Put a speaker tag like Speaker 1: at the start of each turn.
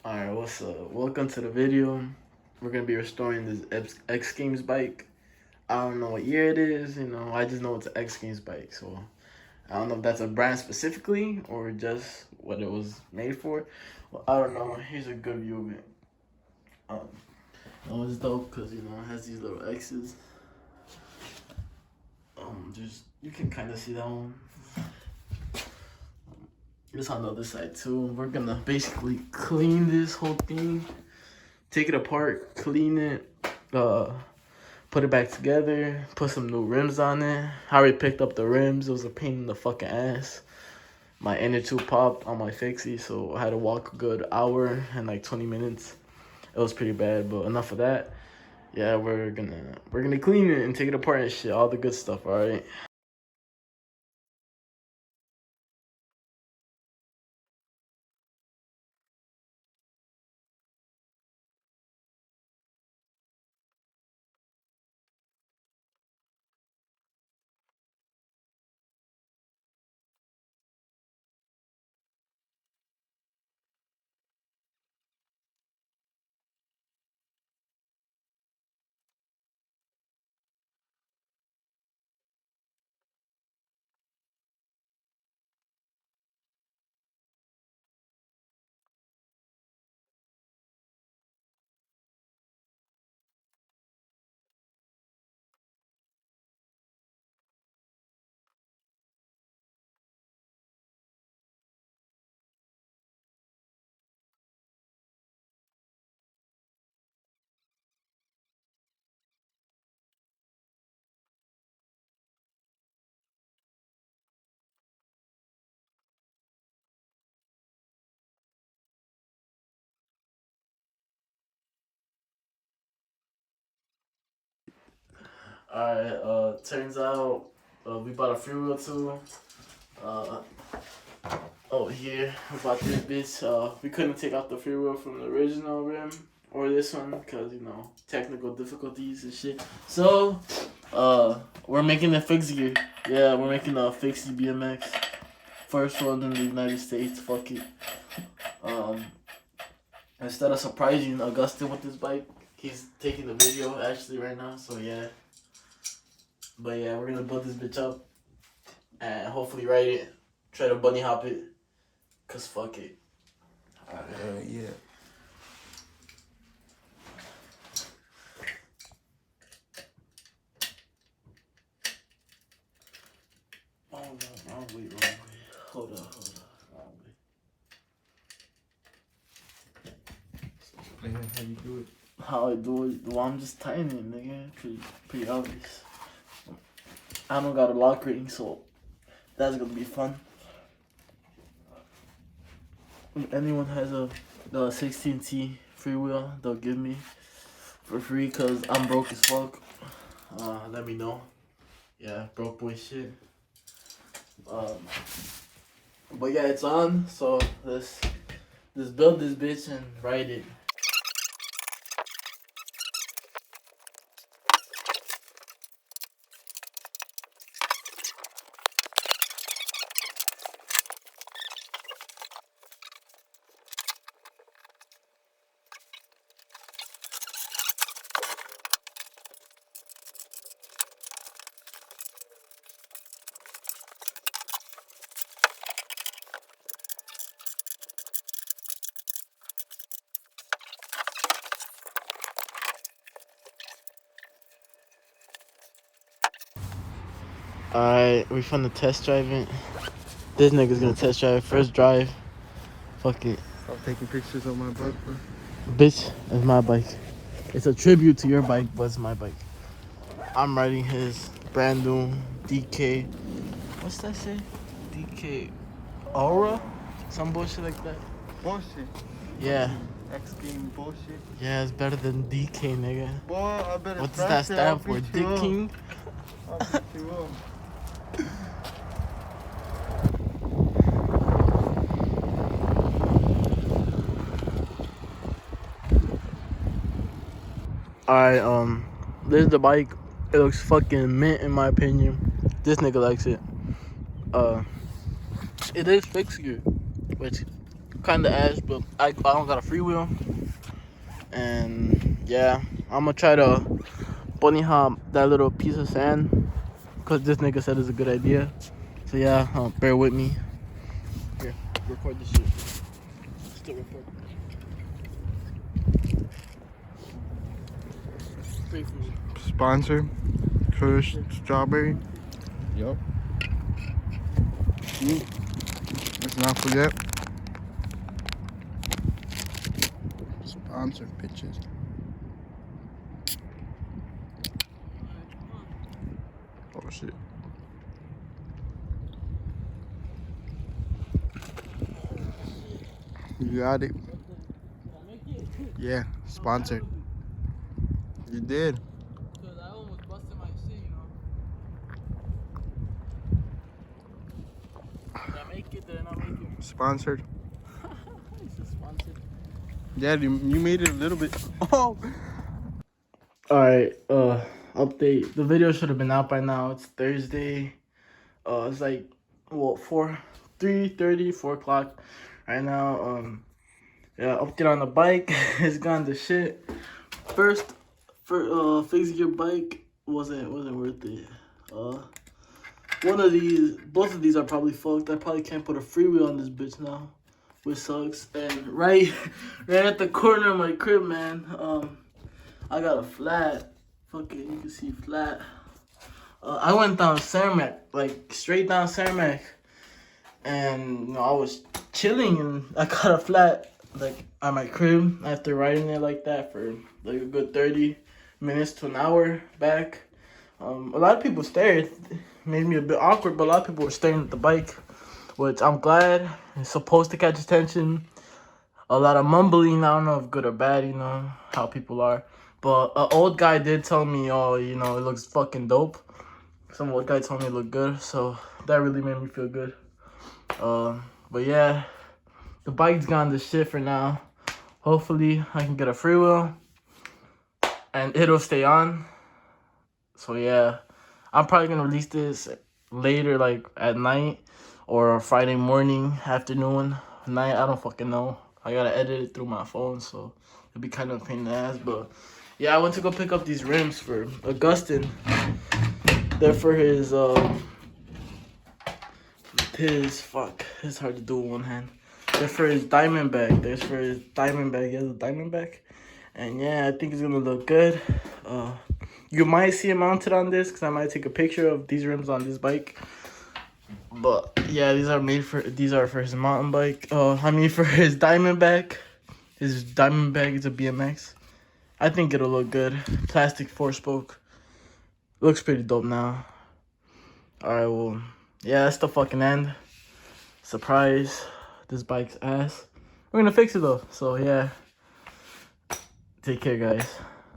Speaker 1: Alright, what's up? Welcome to the video. We're gonna be restoring this X Games bike. I don't know what year it is, I just know it's an X Games bike, so I don't know if that's a brand specifically or just what it was made for. Well, I don't know. Here's a good view of it. It's dope because it has these little X's. Just you can kind of see that one. It's on the other side too. We're gonna basically clean this whole thing, take it apart, clean it, put it back together, put some new rims on it. I already picked up the rims. It was a pain in the fucking ass. My inner tube popped on my fixie, so I had to walk a good hour and like 20 minutes. It was pretty bad, but enough of that. Yeah, we're gonna clean it and take it apart and shit, all the good stuff, all right? Alright, turns out we bought a freewheel too. Uh, here, we bought this bitch. We couldn't take out the freewheel from the original rim or this one because, technical difficulties and shit. So, we're making a fixed gear. Yeah, we're making a fixie BMX. First one in the United States. Fuck it. Instead of surprising Augustin with this bike, he's taking the video actually right now. So, yeah. But yeah, we're gonna build this bitch up and hopefully ride it. Try to bunny hop it. Cause fuck it.
Speaker 2: Yeah.
Speaker 1: Oh no, wrong way. Hold up. Wrong way.
Speaker 2: How you do it?
Speaker 1: How I do it? Well, I'm just tightening it, nigga. Pretty obvious. I don't got a lock ring, so that's gonna be fun. If anyone has the 16T freewheel, they'll give me for free because I'm broke as fuck. Let me know. Yeah, broke boy shit. But yeah, it's on. So let's build this bitch and ride it. Alright, we finna test drive it. This nigga's gonna test drive first drive. Fuck it.
Speaker 2: Stop taking pictures of my bike, bro.
Speaker 1: Bitch, it's my bike. It's a tribute to your bike, but it's my bike. I'm riding his brand new DK. What's that say? DK Aura? Some bullshit like that.
Speaker 2: Bullshit.
Speaker 1: Yeah.
Speaker 2: X game bullshit.
Speaker 1: Yeah, it's better than DK, nigga.
Speaker 2: Boy, I better.
Speaker 1: What does that stand for? Dick King?
Speaker 2: I'll beat you up.
Speaker 1: Alright, this is the bike. It looks fucking mint in my opinion. This nigga likes it. It is fixed gear, which kind of ass, but I don't got a freewheel. And yeah, I'm gonna try to bunny hop that little piece of sand because this nigga said it's a good idea. So yeah, bear with me. Here, record this shit. Still record. Free food.
Speaker 2: Sponsor. Kush Strawberry. Yup. Let's not forget. Sponsor bitches. Oh shit. You got it. Yeah, sponsored. You did.
Speaker 1: Because I almost busted my shit, you know. Did I make it? Did I not make it?
Speaker 2: Sponsored.
Speaker 1: It's sponsored.
Speaker 2: Yeah, you made it a little bit. Oh.
Speaker 1: Alright, update. The video should have been out by now. It's Thursday. It's like, what, 3:30, 4 o'clock right now. Yeah, update on the bike. It's gone to shit. First, fixing your bike wasn't worth it. Both of these are probably fucked. I probably can't put a freewheel on this bitch now, which sucks. And right at the corner of my crib, man, I got a flat. Fucking, you can see flat. I went down Cermak, like straight down Cermak, and you know, I was chilling and I got a flat like at my crib after riding it like that for like a good 30 minutes to an hour back. A lot of people stared. It made me a bit awkward, but a lot of people were staring at the bike, which I'm glad. It's supposed to catch attention. A lot of mumbling. I don't know if good or bad, you know, how people are. But an old guy did tell me, oh, you know, it looks fucking dope. Some old guy told me it looked good, so that really made me feel good. But yeah, the bike's gone to shit for now. Hopefully, I can get a freewheel and it'll stay on. So yeah, I'm probably gonna release this later, like at night or Friday morning, afternoon, night. I don't fucking know. I gotta edit it through my phone, so it'll be kind of a pain in the ass. But yeah, I went to go pick up these rims for Augustin. They're for his it's hard to do with one hand. They're for his Diamondback. He has a Diamondback. And yeah, I think it's gonna look good. You might see it mounted on this because I might take a picture of these rims on this bike. But yeah, these are for his mountain bike. For his Diamondback. His Diamondback is a BMX. I think it'll look good. Plastic 4-spoke. Looks pretty dope now. Alright, well, yeah, that's the fucking end. Surprise. This bike's ass. We're gonna fix it though. So yeah. Take care, guys.